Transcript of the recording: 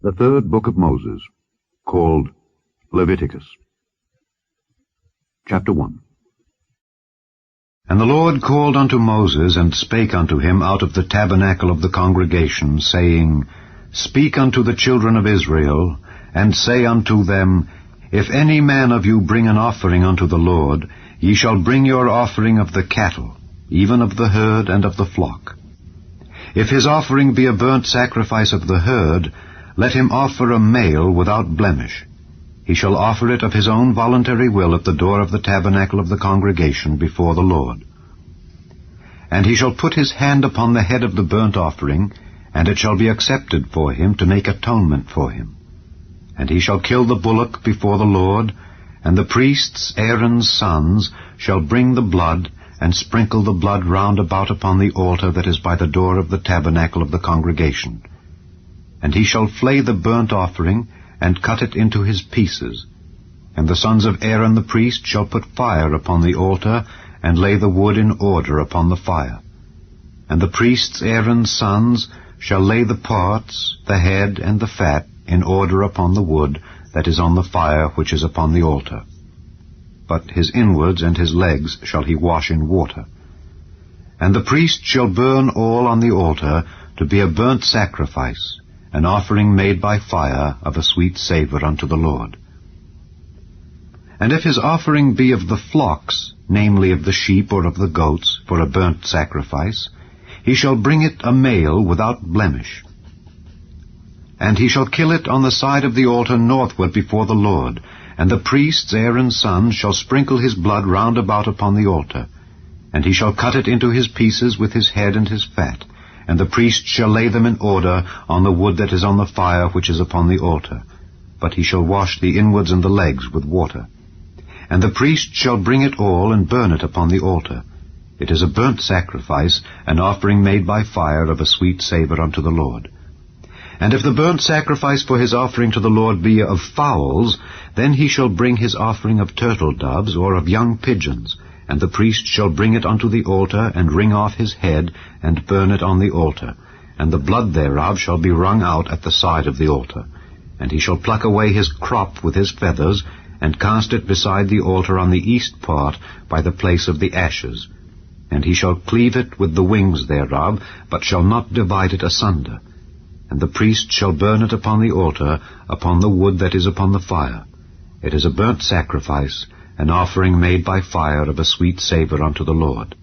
The third book of Moses, called Leviticus. Chapter 1. And the Lord called unto Moses, and spake unto him out of the tabernacle of the congregation, saying, Speak unto the children of Israel, and say unto them, If any man of you bring an offering unto the Lord, ye shall bring your offering of the cattle, even of the herd and of the flock. If his offering be a burnt sacrifice of the herd, let him offer a male without blemish. He shall offer it of his own voluntary will at the door of the tabernacle of the congregation before the Lord. And he shall put his hand upon the head of the burnt offering, and it shall be accepted for him to make atonement for him. And he shall kill the bullock before the Lord, and the priests, Aaron's sons, shall bring the blood, and sprinkle the blood round about upon the altar that is by the door of the tabernacle of the congregation. And he shall flay the burnt offering, and cut it into his pieces. And the sons of Aaron the priest shall put fire upon the altar, and lay the wood in order upon the fire. And the priests, Aaron's sons, shall lay the parts, the head, and the fat, in order upon the wood that is on the fire which is upon the altar. But his inwards and his legs shall he wash in water. And the priest shall burn all on the altar to be a burnt sacrifice, an offering made by fire of a sweet savour unto the Lord. And if his offering be of the flocks, namely of the sheep or of the goats, for a burnt sacrifice, he shall bring it a male without blemish. And he shall kill it on the side of the altar northward before the Lord, and the priests, Aaron's sons, shall sprinkle his blood round about upon the altar. And he shall cut it into his pieces with his head and his fat, and the priest shall lay them in order on the wood that is on the fire which is upon the altar. But he shall wash the inwards and the legs with water. And the priest shall bring it all and burn it upon the altar. It is a burnt sacrifice, an offering made by fire of a sweet savour unto the Lord. And if the burnt sacrifice for his offering to the Lord be of fowls, then he shall bring his offering of turtle doves or of young pigeons, and the priest shall bring it unto the altar, and wring off his head, and burn it on the altar. And the blood thereof shall be wrung out at the side of the altar. And he shall pluck away his crop with his feathers, and cast it beside the altar on the east part, by the place of the ashes. And he shall cleave it with the wings thereof, but shall not divide it asunder. And the priest shall burn it upon the altar, upon the wood that is upon the fire. It is a burnt sacrifice, an offering made by fire of a sweet savour unto the Lord.